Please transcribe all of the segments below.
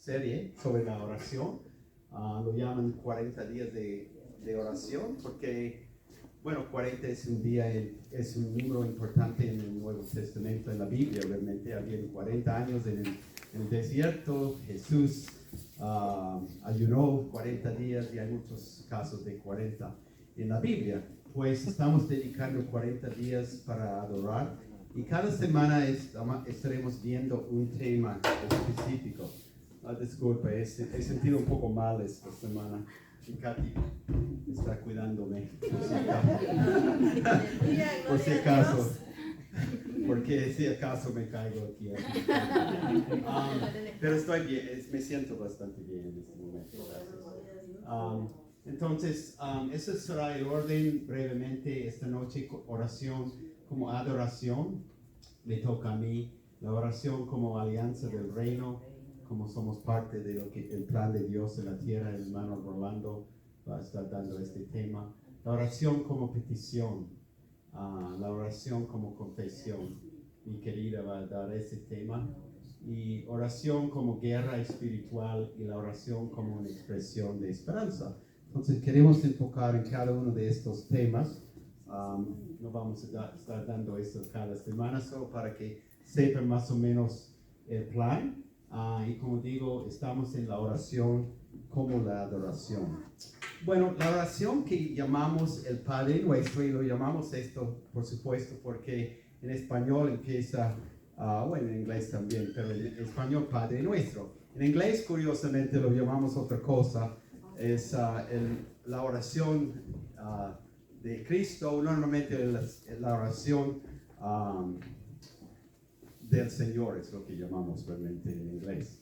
serie sobre la oración. Lo llaman 40 días de oración porque, bueno, 40 es un día, es un número importante en el Nuevo Testamento, en la Biblia. Realmente había 40 años en el desierto. Jesús ayunó 40 días y hay muchos casos de 40 en la Biblia. Pues estamos dedicando 40 días para adorar y cada semana estaremos viendo un tema específico. Disculpe, he sentido un poco mal esta semana. Y Katy está cuidándome, por si acaso, porque si acaso me caigo aquí. Pero estoy bien, me siento bastante bien en este momento. Gracias. Entonces, ese será el orden brevemente esta noche. Oración como adoración, me toca a mí. La oración como alianza del reino, como somos parte de el plan de Dios en la tierra. El hermano Rolando va a estar dando este tema. La oración como petición, la oración como confesión. Mi querida va a dar ese tema. Y oración como guerra espiritual y la oración como una expresión de esperanza. Entonces queremos enfocar en cada uno de estos temas. No vamos a estar dando esto cada semana, solo para que sepan más o menos el plan. Y como digo, estamos en la oración como la adoración. Bueno, la oración que llamamos el Padre Nuestro, y lo llamamos esto, por supuesto, porque en español empieza, bueno, en inglés también, pero en español Padre Nuestro. En inglés, curiosamente, lo llamamos otra cosa. Es la oración de Cristo, normalmente la oración del Señor es lo que llamamos realmente en inglés.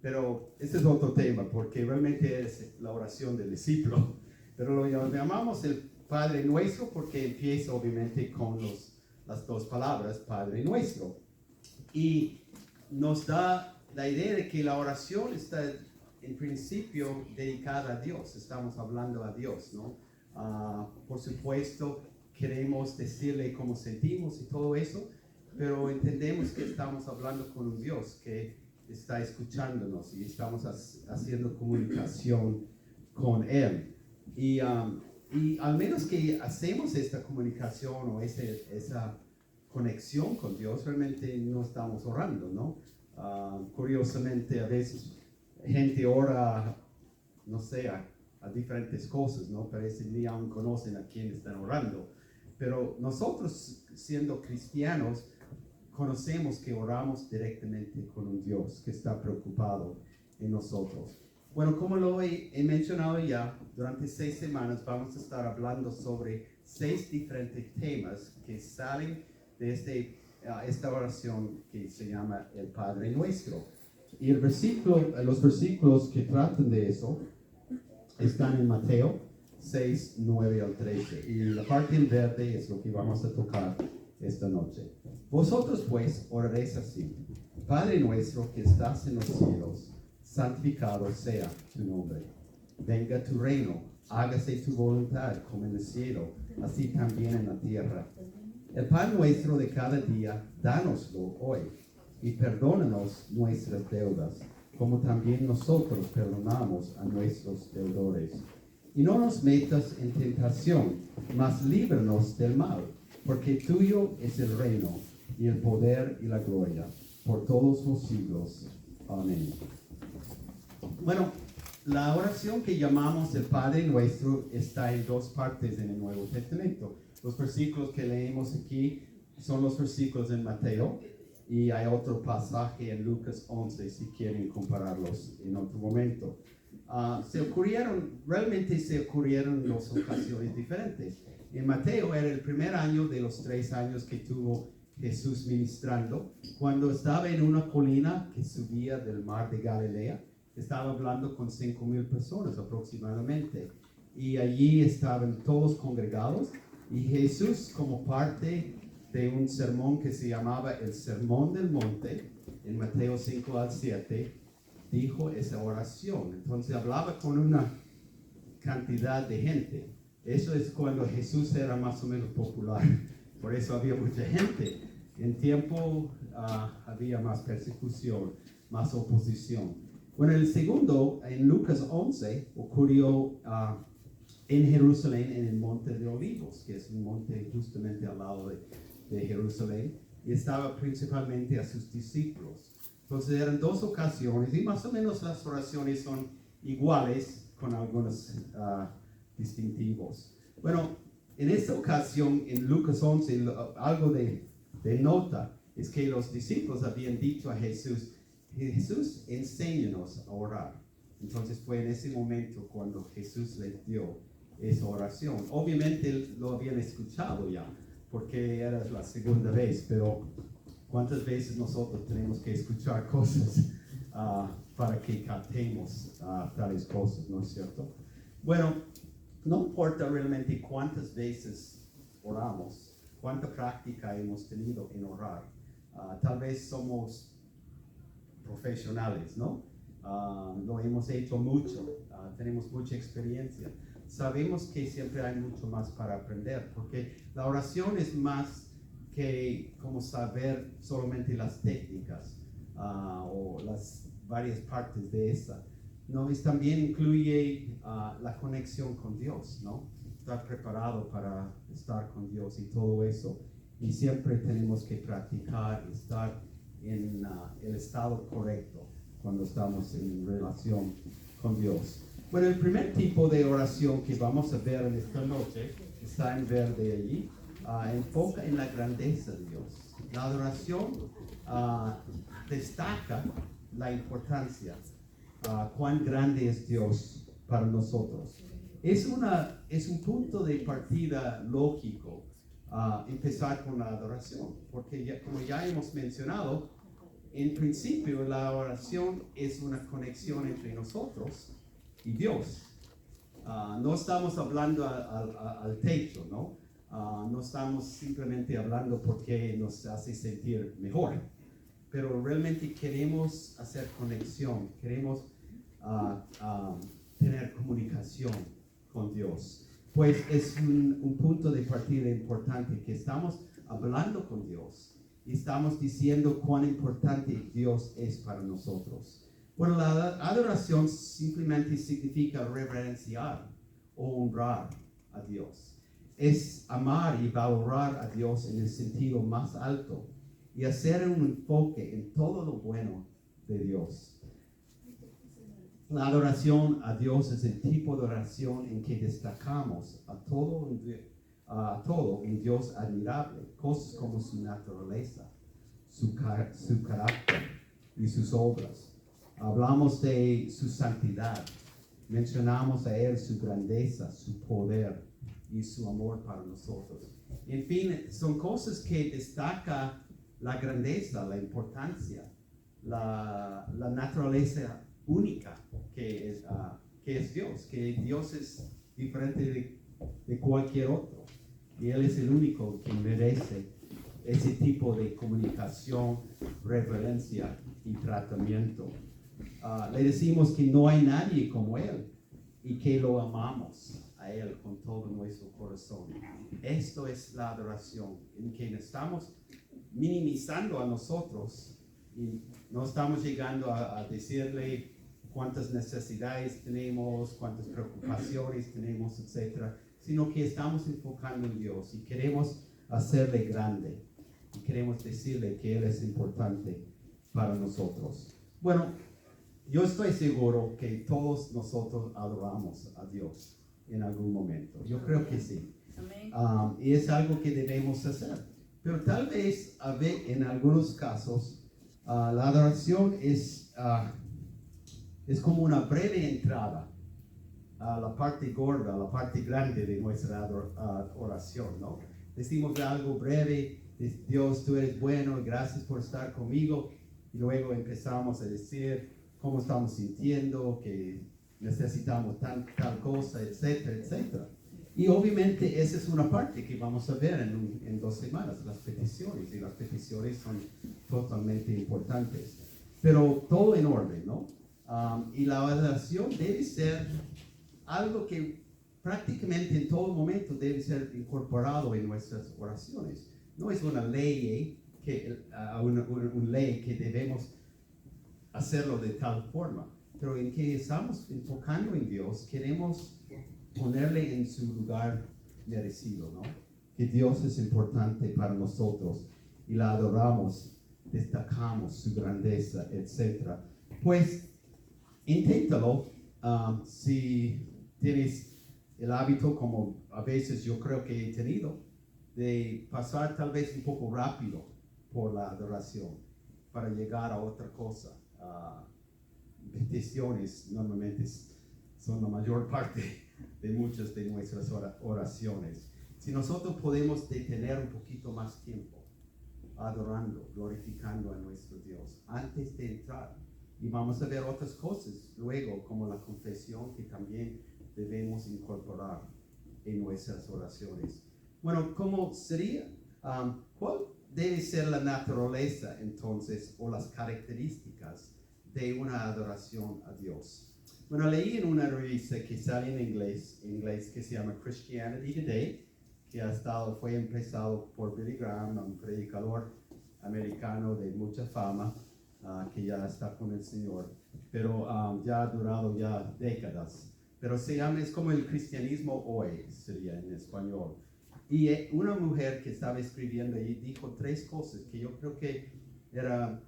Pero este es otro tema, porque realmente es la oración del discípulo. Pero lo llamamos el Padre Nuestro porque empieza obviamente con las dos palabras, Padre Nuestro. Y nos da la idea de que la oración está en principio dedicada a Dios. Estamos hablando a Dios, ¿no? Por supuesto, queremos decirle cómo sentimos y todo eso, pero entendemos que estamos hablando con un Dios que está escuchándonos y estamos haciendo comunicación con Él. Y al menos que hacemos esta comunicación o esa conexión con Dios, realmente no estamos orando, ¿no? Curiosamente, a veces gente ora, no sé, a diferentes cosas, ¿no? Parece ni aún conocen a quién están orando. Pero nosotros, siendo cristianos, conocemos que oramos directamente con un Dios que está preocupado en nosotros. Bueno, como lo he mencionado ya, durante 6 semanas vamos a estar hablando sobre 6 diferentes temas que salen de esta oración que se llama el Padre Nuestro. Y los versículos que tratan de eso están en Mateo 6, 9 al 13. Y la parte en verde es lo que vamos a tocar esta noche. Vosotros pues oraréis así: Padre nuestro que estás en los cielos, santificado sea tu nombre. Venga tu reino, hágase tu voluntad como en el cielo, así también en la tierra. El pan nuestro de cada día, dánoslo hoy, y perdónanos nuestras deudas, como también nosotros perdonamos a nuestros deudores. Y no nos metas en tentación, mas líbranos del mal, porque tuyo es el reino, y el poder y la gloria, por todos los siglos. Amén. Bueno, la oración que llamamos el Padre Nuestro está en 2 partes en el Nuevo Testamento. Los versículos que leemos aquí son los versículos en Mateo, y hay otro pasaje en Lucas 11, si quieren compararlos en otro momento. Realmente se ocurrieron en 2 ocasiones diferentes. En Mateo era el primer año de los 3 años que tuvo Jesús ministrando, cuando estaba en una colina que subía del mar de Galilea. Estaba hablando con 5,000 personas aproximadamente, y allí estaban todos congregados, y Jesús, como parte de un sermón que se llamaba el Sermón del Monte, en Mateo 5 al 7, dijo esa oración. Entonces hablaba con una cantidad de gente. Eso es cuando Jesús era más o menos popular, por eso había mucha gente. En tiempo había más persecución, más oposición. Bueno, el segundo, en Lucas 11, ocurrió en Jerusalén, en el Monte de Olivos, que es un monte justamente al lado de Jerusalén, y estaba principalmente a sus discípulos. Entonces eran dos ocasiones, y más o menos las oraciones son iguales, con algunos distintivos. Bueno, en esta ocasión, en Lucas 11, algo de nota es que los discípulos habían dicho a Jesús, Jesús, enséñanos a orar. Entonces fue en ese momento cuando Jesús les dio esa oración. Obviamente lo habían escuchado ya, porque era la segunda vez, pero ¿cuántas veces nosotros tenemos que escuchar cosas para que captemos tales cosas, no es cierto? Bueno, no importa realmente cuántas veces oramos, cuánta práctica hemos tenido en orar. Tal vez somos profesionales, ¿no? Lo hemos hecho mucho, tenemos mucha experiencia. Sabemos que siempre hay mucho más para aprender, porque la oración es más que como saber solamente las técnicas o las varias partes de esa. No, también incluye la conexión con Dios, ¿no? Estar preparado para estar con Dios y todo eso. Y siempre tenemos que practicar y estar en el estado correcto cuando estamos en relación con Dios. Bueno, el primer tipo de oración que vamos a ver en esta noche, está en verde allí, enfoca en la grandeza de Dios. La adoración destaca la importancia, cuán grande es Dios para nosotros. Es un punto de partida lógico empezar con la adoración, porque como ya hemos mencionado, en principio la oración es una conexión entre nosotros y Dios. No estamos hablando al techo, ¿no? No estamos simplemente hablando porque nos hace sentir mejor, pero realmente queremos hacer conexión, queremos tener comunicación con Dios. Pues es un punto de partida importante que estamos hablando con Dios y estamos diciendo cuán importante Dios es para nosotros. Bueno, la adoración simplemente significa reverenciar o honrar a Dios. Es amar y valorar a Dios en el sentido más alto y hacer un enfoque en todo lo bueno de Dios. La adoración a Dios es el tipo de oración en que destacamos a todo un Dios admirable, cosas como su naturaleza, su carácter y sus obras. Hablamos de su santidad, mencionamos a Él su grandeza, su poder y su amor para nosotros. En fin, son cosas que destacan la grandeza, la importancia, la naturaleza única que es Dios, que Dios es diferente de cualquier otro. Y Él es el único que merece ese tipo de comunicación, reverencia y tratamiento. Le decimos que no hay nadie como Él y que lo amamos a Él con todo nuestro corazón. Esto es la adoración, en que estamos minimizando a nosotros y no estamos llegando a decirle cuántas necesidades tenemos, cuántas preocupaciones tenemos, etcétera, sino que estamos enfocando en Dios y queremos hacerle grande y queremos decirle que Él es importante para nosotros. Bueno, yo estoy seguro que todos nosotros adoramos a Dios en algún momento. Yo creo que sí. Y es algo que debemos hacer. Pero tal vez en algunos casos la adoración es como una breve entrada a la parte gorda, a la parte grande de nuestra oración, ¿no? Decimos algo breve, Dios, tú eres bueno, gracias por estar conmigo, y luego empezamos a decir cómo estamos sintiendo, que necesitamos tal cosa, etcétera, etcétera. Y obviamente esa es una parte que vamos a ver en 2 semanas, las peticiones, y las peticiones son totalmente importantes. Pero todo en orden, ¿no? Y la adoración debe ser algo que prácticamente en todo momento debe ser incorporado en nuestras oraciones. No es una ley una ley que debemos hacerlo de tal forma, pero en que estamos enfocando en Dios, queremos ponerle en su lugar merecido, ¿no? Que Dios es importante para nosotros y la adoramos, destacamos su grandeza, etc. Pues inténtalo. Si tienes el hábito, como a veces yo creo que he tenido, de pasar tal vez un poco rápido por la adoración para llegar a otra cosa. Peticiones normalmente son la mayor parte de muchas de nuestras oraciones. Si nosotros podemos detener un poquito más tiempo adorando, glorificando a nuestro Dios antes de entrar, y vamos a ver otras cosas luego, como la confesión, que también debemos incorporar en nuestras oraciones. Bueno, ¿cómo sería? ¿Cuál debe ser la naturaleza entonces o las características de una adoración a Dios? Bueno, leí en una revista que sale en inglés que se llama Christianity Today, que fue empezado por Billy Graham, un predicador americano de mucha fama, que ya está con el Señor, pero ya ha durado ya décadas. Pero es como el cristianismo hoy, sería en español. Y una mujer que estaba escribiendo ahí dijo 3 cosas que yo creo que era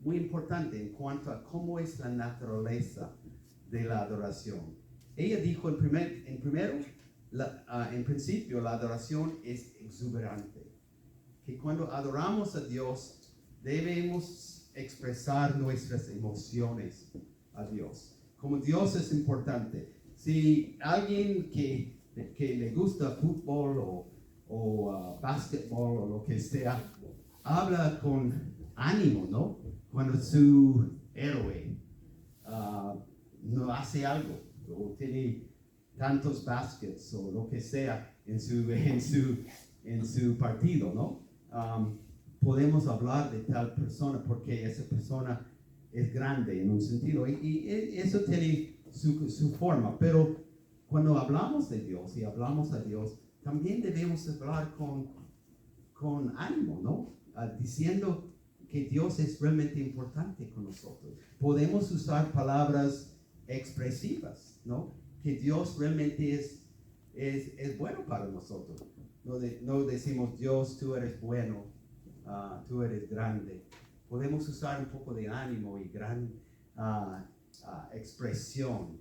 muy importante en cuanto a cómo es la naturaleza de la adoración. Ella dijo en principio la adoración es exuberante, que cuando adoramos a Dios debemos expresar nuestras emociones a Dios. Como Dios es importante. Si alguien que le gusta fútbol o básquetbol o lo que sea, habla con ánimo, ¿no? Cuando su héroe no hace algo o tiene tantos baskets o lo que sea en su partido, ¿no? Podemos hablar de tal persona porque esa persona es grande en un sentido y eso tiene su forma, pero cuando hablamos de Dios y hablamos a Dios, también debemos hablar con ánimo, ¿no? Diciendo que Dios es realmente importante con nosotros. Podemos usar palabras expresivas, ¿no? Que Dios realmente es bueno para nosotros. No decimos, Dios, tú eres bueno, tú eres grande. Podemos usar un poco de ánimo y gran expresión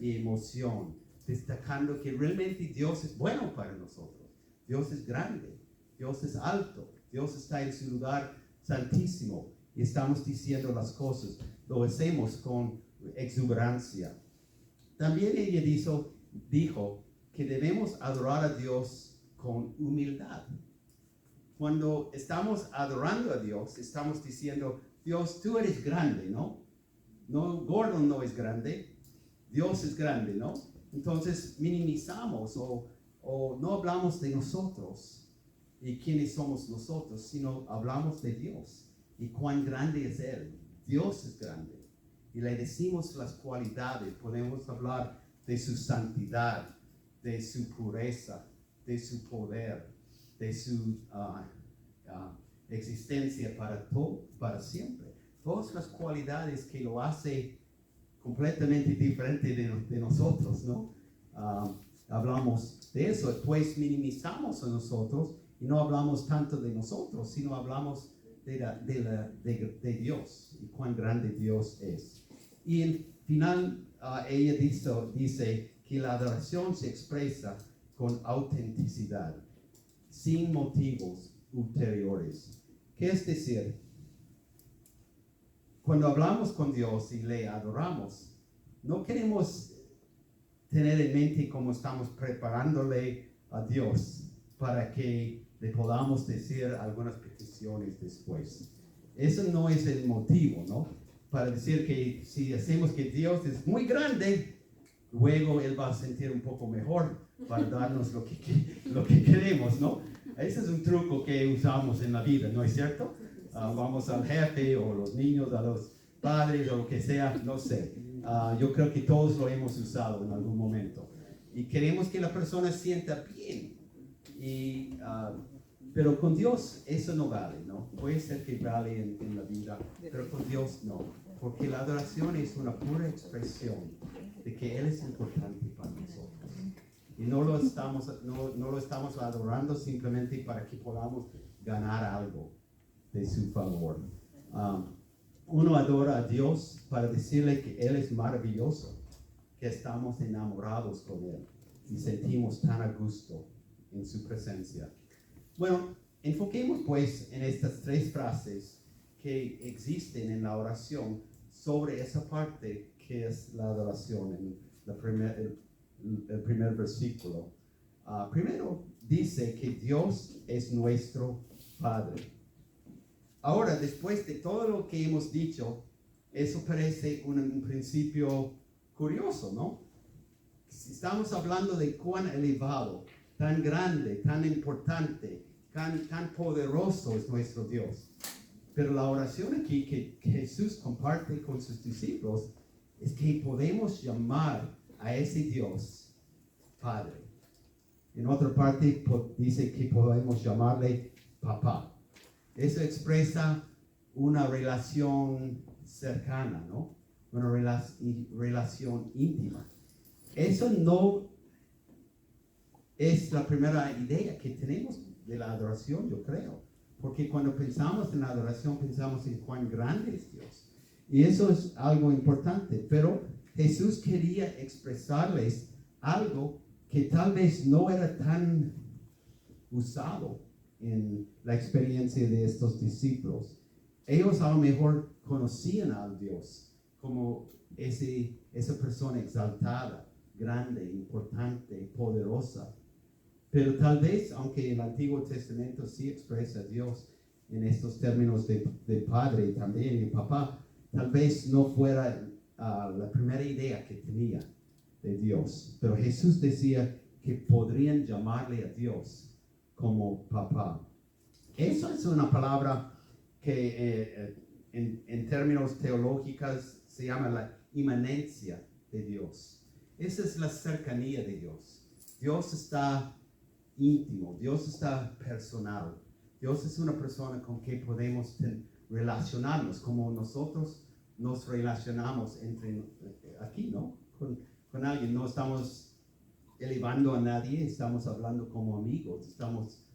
y emoción, destacando que realmente Dios es bueno para nosotros. Dios es grande, Dios es alto, Dios está en su lugar santísimo y estamos diciendo las cosas, lo hacemos con exuberancia. También ella dijo que debemos adorar a Dios con humildad. Cuando estamos adorando a Dios, estamos diciendo, Dios, tú eres grande, ¿no? No, Gordon no es grande, Dios es grande, ¿no? Entonces minimizamos o no hablamos de nosotros y quiénes somos nosotros, sino hablamos de Dios y cuán grande es Él. Dios es grande. Y le decimos las cualidades, podemos hablar de su santidad, de su pureza, de su poder, de su existencia para siempre. Todas las cualidades que lo hace completamente diferente de nosotros, ¿no? Hablamos de eso, pues minimizamos a nosotros y no hablamos tanto de nosotros, sino hablamos de Dios y cuán grande Dios es. Y al final ella dice que la adoración se expresa con autenticidad, sin motivos ulteriores. ¿Qué es decir? Cuando hablamos con Dios y le adoramos, no queremos tener en mente cómo estamos preparándole a Dios para que le podamos decir algunas peticiones después. Eso no es el motivo, ¿no? Para decir que si decimos que Dios es muy grande, luego Él va a sentir un poco mejor para darnos lo que queremos, ¿no? Ese es un truco que usamos en la vida, ¿no es cierto? Vamos al jefe o los niños a los padres o lo que sea, no sé. Yo creo que todos lo hemos usado en algún momento. Y queremos que la persona sienta bien. Y Pero con Dios eso no vale, ¿no? Puede ser que vale en la vida, pero con Dios no. Porque la adoración es una pura expresión de que Él es importante para nosotros. Y no lo estamos adorando simplemente para que podamos ganar algo de su favor. Uno adora a Dios para decirle que Él es maravilloso, que estamos enamorados con Él y sentimos tan a gusto en su presencia. Bueno, enfoquemos pues en estas tres frases que existen en la oración sobre esa parte que es la adoración en el primer versículo. Primero dice que Dios es nuestro Padre. Ahora, después de todo lo que hemos dicho, eso parece un principio curioso, ¿no? Si estamos hablando de cuán elevado, tan grande, tan importante, tan poderoso es nuestro Dios. Pero la oración aquí que Jesús comparte con sus discípulos es que podemos llamar a ese Dios Padre. En otra parte dice que podemos llamarle Papá. Eso expresa una relación cercana, ¿no? Una relación íntima. Eso no es la primera idea que tenemos de la adoración, yo creo. Porque cuando pensamos en la adoración, pensamos en cuán grande es Dios. Y eso es algo importante. Pero Jesús quería expresarles algo que tal vez no era tan usado en la experiencia de estos discípulos. Ellos a lo mejor conocían a Dios como esa persona exaltada, grande, importante, poderosa. Pero tal vez, aunque el Antiguo Testamento sí expresa a Dios en estos términos de padre también y papá, tal vez no fuera la primera idea que tenía de Dios. Pero Jesús decía que podrían llamarle a Dios como papá. Eso es una palabra que en términos teológicos se llama la inmanencia de Dios. Esa es la cercanía de Dios. Dios está íntimo, Dios está personal. Dios es una persona con que podemos relacionarnos, como nosotros nos relacionamos aquí, ¿no? Con alguien. No estamos elevando a nadie, estamos hablando como amigos, estamos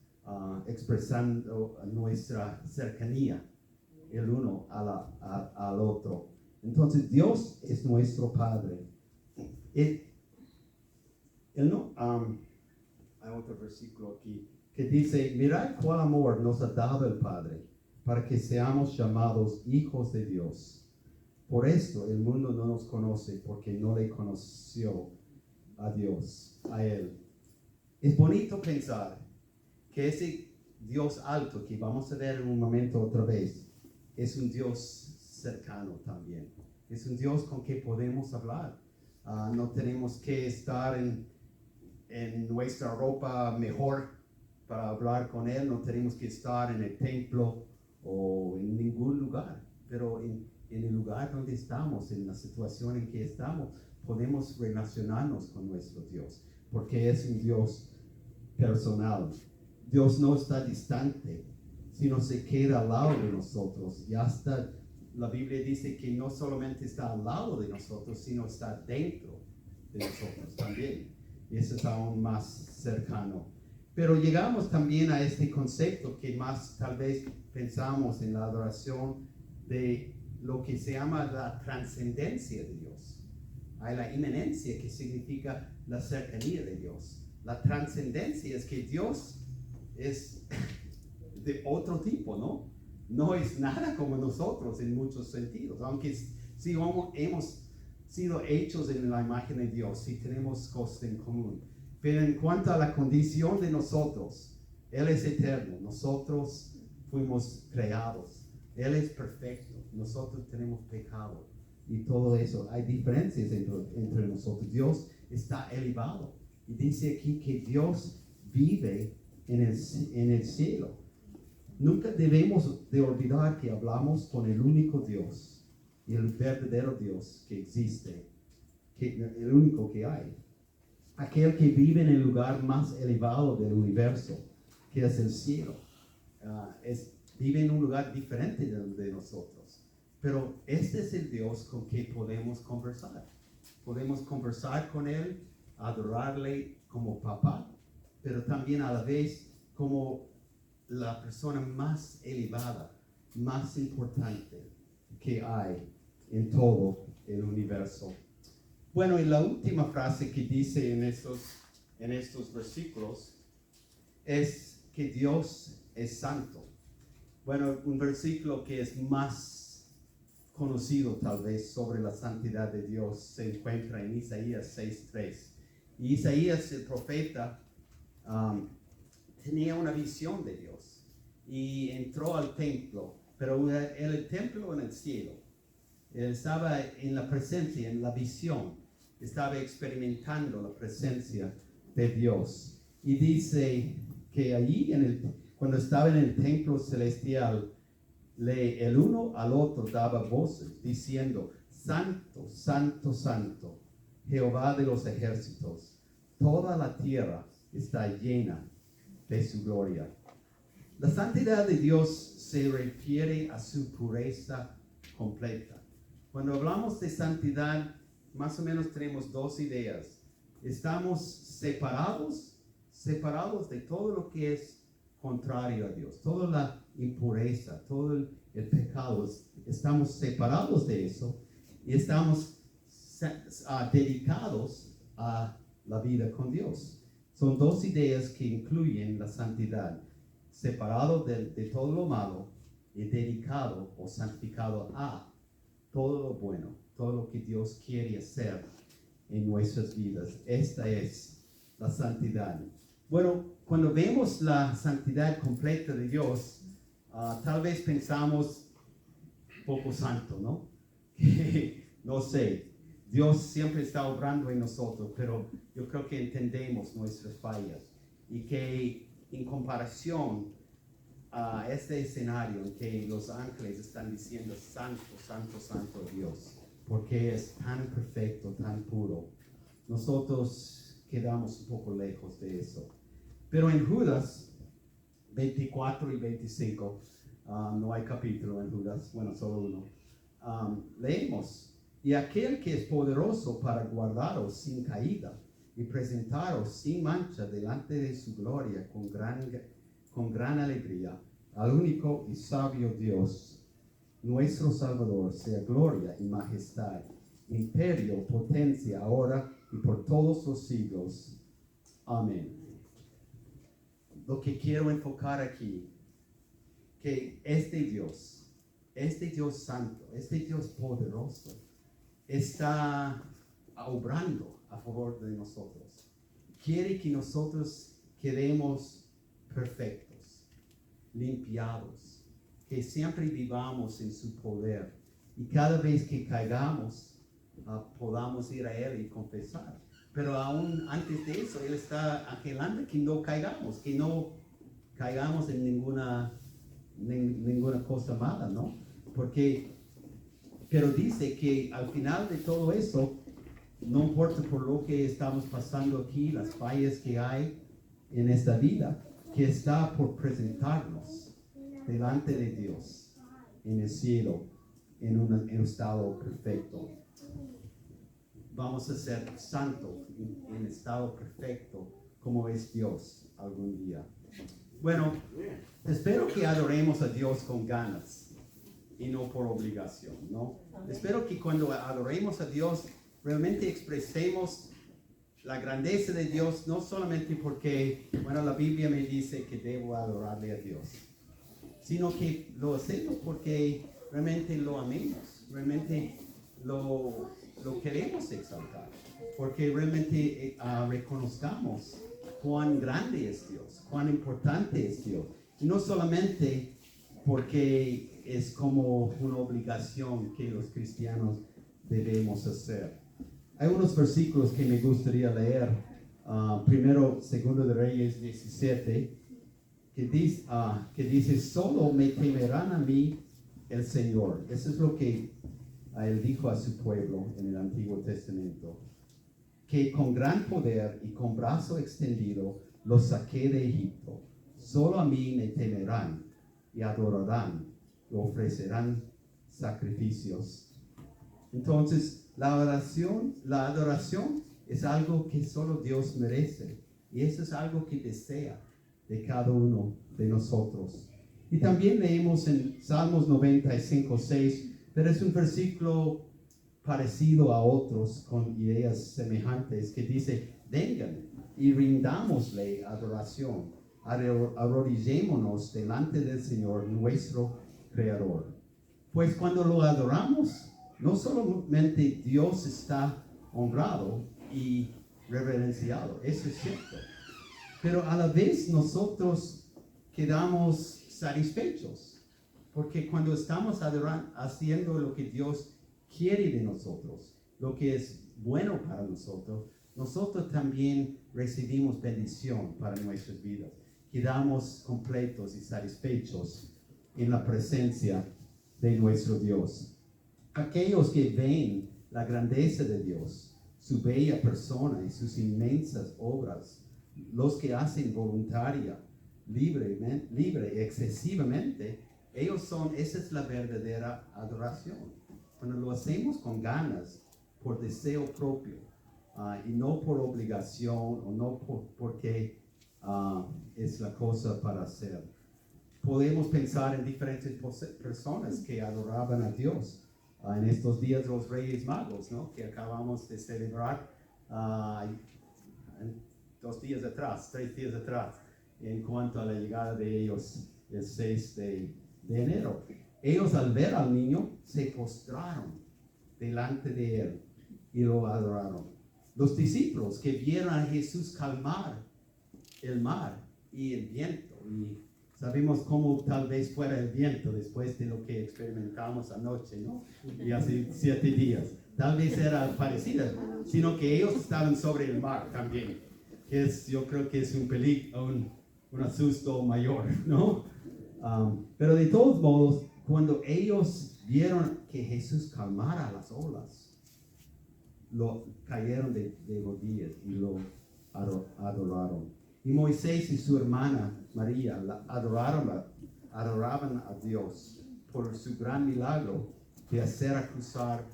expresando nuestra cercanía el uno al otro. Entonces Dios es nuestro Padre. Hay otro versículo aquí que dice: mirad cuál amor nos ha dado el Padre para que seamos llamados hijos de Dios. Por esto el mundo no nos conoce, porque no le conoció a Dios, a Él. Es bonito pensar que ese Dios alto que vamos a ver en un momento otra vez es un Dios cercano también. Es un Dios con que podemos hablar. No tenemos que estar en nuestra ropa mejor para hablar con Él. No tenemos que estar en el templo o en ningún lugar. Pero en el lugar donde estamos, en la situación en que estamos, podemos relacionarnos con nuestro Dios, porque es un Dios personal. Dios no está distante, sino se queda al lado de nosotros. Y hasta la Biblia dice que no solamente está al lado de nosotros, sino está dentro de nosotros también. Y eso es aún más cercano. Pero llegamos también a este concepto que más tal vez pensamos en la adoración de lo que se llama la trascendencia de Dios. Hay la inmanencia, que significa la cercanía de Dios. La trascendencia es que Dios es de otro tipo, ¿no? No es nada como nosotros en muchos sentidos, aunque sí hemos sido hechos en la imagen de Dios y tenemos cosas en común. Pero en cuanto a la condición de nosotros, Él es eterno, nosotros fuimos creados, Él es perfecto, nosotros tenemos pecado y todo eso. Hay diferencias entre nosotros. Dios está elevado y dice aquí que Dios vive en el cielo. Nunca debemos de olvidar que hablamos con el único Dios y el verdadero Dios que existe, el único que hay. Aquel que vive en el lugar más elevado del universo, que es el cielo. vive en un lugar diferente de nosotros. Pero este es el Dios con que podemos conversar. Podemos conversar con Él, adorarle como papá, pero también a la vez como la persona más elevada, más importante que hay en todo el universo. Bueno, y la última frase que dice en estos versículos es que Dios es santo. Bueno, un versículo que es más conocido tal vez sobre la santidad de Dios se encuentra en Isaías 6:3. Y Isaías, el profeta, tenía una visión de Dios y entró al templo, pero el templo en el cielo. Él estaba en la presencia, en la visión, estaba experimentando la presencia de Dios. Y dice que allí, cuando estaba en el templo celestial, el uno al otro daba voces diciendo: Santo, Santo, Santo, Jehová de los ejércitos, toda la tierra está llena de su gloria. La santidad de Dios se refiere a su pureza completa. Cuando hablamos de santidad, más o menos tenemos dos ideas. Estamos separados de todo lo que es contrario a Dios, toda la impureza, todo el pecado. Estamos separados de eso y estamos dedicados a la vida con Dios. Son dos ideas que incluyen la santidad: separado de todo lo malo y dedicado o santificado a todo lo bueno, todo lo que Dios quiere hacer en nuestras vidas. Esta es la santidad. Bueno, cuando vemos la santidad completa de Dios, tal vez pensamos poco santo, ¿no? No sé, Dios siempre está obrando en nosotros, pero yo creo que entendemos nuestras fallas y que en comparación a este escenario en que los ángeles están diciendo: Santo, Santo, Santo Dios, porque es tan perfecto, tan puro, nosotros quedamos un poco lejos de eso. Pero en Judas 24 y 25, no hay capítulo en Judas, bueno, solo uno, leemos: y aquel que es poderoso para guardaros sin caída y presentaros sin mancha delante de su gloria con gran alegría, al único y sabio Dios, nuestro Salvador, sea gloria y majestad, imperio, potencia, ahora y por todos los siglos. Amén. Lo que quiero enfocar aquí, que este Dios santo, este Dios poderoso, está obrando a favor de nosotros. Quiere que nosotros quedemos perfectos, limpiados, que siempre vivamos en su poder y cada vez que caigamos podamos ir a Él y confesar. Pero aún antes de eso, Él está anhelando que no caigamos en ninguna cosa mala, ¿no? Pero dice que al final de todo eso, no importa por lo que estamos pasando aquí, las fallas que hay en esta vida, que está por presentarnos delante de Dios en el cielo, en un estado perfecto. Vamos a ser santos en estado perfecto como es Dios algún día. Bueno, espero que adoremos a Dios con ganas y no por obligación, ¿no? Espero que cuando adoremos a Dios realmente expresemos la grandeza de Dios, no solamente porque, bueno, la Biblia me dice que debo adorarle a Dios, sino que lo hacemos porque realmente lo amemos, realmente lo queremos exaltar, porque realmente reconozcamos cuán grande es Dios, cuán importante es Dios, y no solamente porque es como una obligación que los cristianos debemos hacer. Hay unos versículos que me gustaría leer. Primero, Segundo de Reyes 17, que dice: solo me temerán a mí el Señor. Eso es lo que Él dijo a su pueblo en el Antiguo Testamento, que con gran poder y con brazo extendido los saqué de Egipto. Solo a mí me temerán, y adorarán, y ofrecerán sacrificios. Entonces, la adoración es algo que solo Dios merece. Y eso es algo que desea de cada uno de nosotros. Y también leemos en Salmos 95:6, pero es un versículo parecido a otros con ideas semejantes que dice: vengan y rindámosle adoración, arrodillémonos delante del Señor nuestro Creador. Pues cuando lo adoramos, no solamente Dios está honrado y reverenciado, eso es cierto, pero a la vez nosotros quedamos satisfechos, porque cuando estamos adorando, haciendo lo que Dios quiere de nosotros, lo que es bueno para nosotros, nosotros también recibimos bendición para nuestras vidas. Quedamos completos y satisfechos en la presencia de nuestro Dios. Aquellos que ven la grandeza de Dios, su bella persona y sus inmensas obras, los que hacen voluntaria, libre, excesivamente, esa es la verdadera adoración. Cuando lo hacemos con ganas, por deseo propio, y no por obligación o no porque es la cosa para hacer. Podemos pensar en diferentes personas que adoraban a Dios. En estos días los Reyes Magos, ¿no?, que acabamos de celebrar 3 días atrás, en cuanto a la llegada de ellos el 6 de enero. Ellos, al ver al niño, se postraron delante de él y lo adoraron. Los discípulos que vieron a Jesús calmar el mar y el viento, y sabemos cómo tal vez fuera el viento después de lo que experimentamos anoche, ¿no? Y hace 7 días. Tal vez era parecida, sino que ellos estaban sobre el mar también, que yo creo que es un peligro, un asusto mayor, ¿no? Pero de todos modos, cuando ellos vieron que Jesús calmara las olas, lo cayeron de rodillas y lo adoraron. Y Moisés y su hermana María adoraban a Dios por su gran milagro de hacer cruzar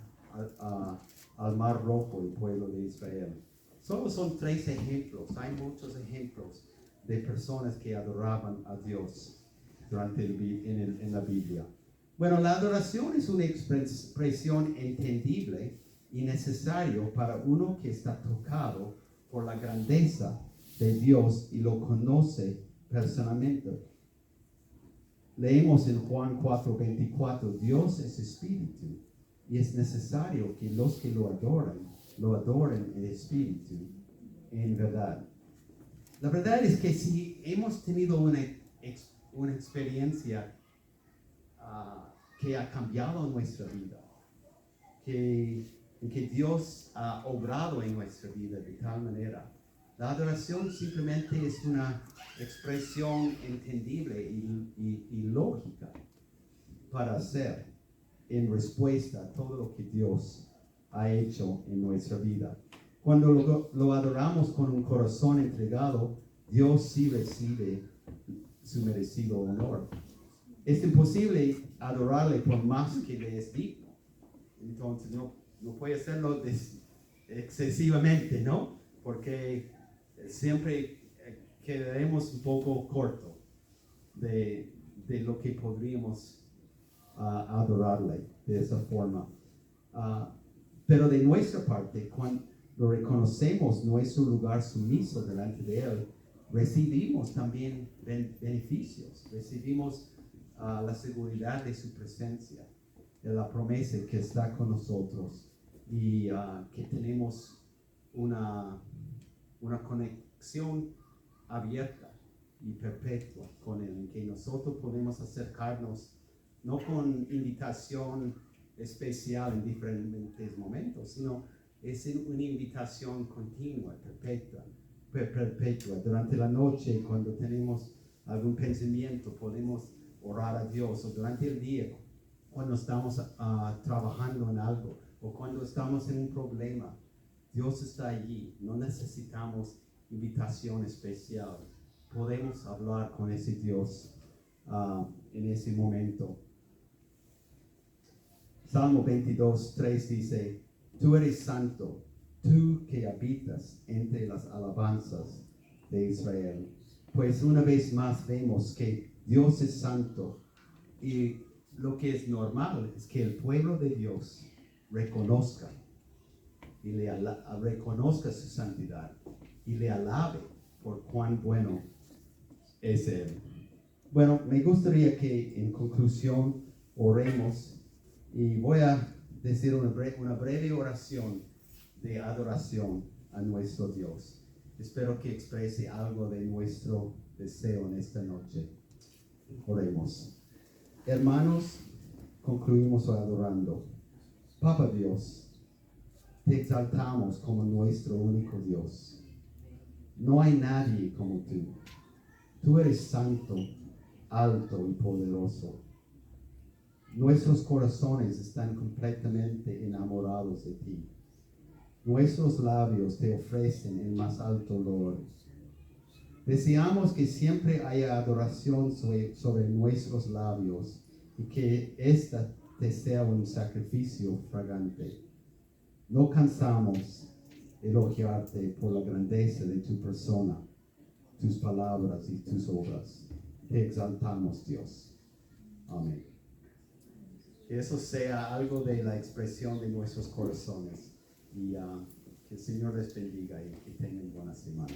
al Mar Rojo el pueblo de Israel. Solo son 3 ejemplos, hay muchos ejemplos de personas que adoraban a Dios en la Biblia. Bueno, la adoración es una expresión entendible y necesario para uno que está tocado por la grandeza de Dios y lo conoce personalmente. Leemos en Juan 4:24, Dios es espíritu y es necesario que los que lo adoren en espíritu, en verdad. La verdad es que si hemos tenido una experiencia que ha cambiado nuestra vida, que Dios ha obrado en nuestra vida de tal manera, la adoración simplemente es una expresión entendible y lógica para hacer en respuesta a todo lo que Dios ha hecho en nuestra vida. Cuando lo adoramos con un corazón entregado, Dios sí recibe su merecido honor. Es imposible adorarle por más que le es digno. Entonces no puede hacerlo excesivamente, ¿no? Porque siempre quedaremos un poco corto de lo que podríamos adorarle de esa forma. Pero de nuestra parte, cuando reconocemos nuestro lugar sumiso delante de Él, recibimos también beneficios, recibimos la seguridad de su presencia, de la promesa que está con nosotros y que tenemos una conexión abierta y perpetua con Él, en que nosotros podemos acercarnos no con invitación especial en diferentes momentos, sino es una invitación continua, perpetua. Durante la noche, cuando tenemos algún pensamiento, podemos orar a Dios, o durante el día, cuando estamos trabajando en algo, o cuando estamos en un problema. Dios está allí, no necesitamos invitación especial. Podemos hablar con ese Dios en ese momento. Salmo 22:3 dice, tú eres santo, tú que habitas entre las alabanzas de Israel. Pues una vez más vemos que Dios es santo y lo que es normal es que el pueblo de Dios reconozca y reconozca su santidad y le alabe por cuán bueno es Él. Bueno, me gustaría que en conclusión oremos y voy a decir una breve oración de adoración a nuestro Dios. Espero que exprese algo de nuestro deseo en esta noche. Oremos. Hermanos, concluimos adorando. Papa Dios, te exaltamos como nuestro único Dios. No hay nadie como tú. Tú eres santo, alto y poderoso. Nuestros corazones están completamente enamorados de ti. Nuestros labios te ofrecen el más alto olor. Deseamos que siempre haya adoración sobre nuestros labios y que esta te sea un sacrificio fragante. No cansamos de elogiarte por la grandeza de tu persona, tus palabras y tus obras. Te exaltamos, Dios. Amén. Que eso sea algo de la expresión de nuestros corazones y que el Señor les bendiga y que tengan buena semana.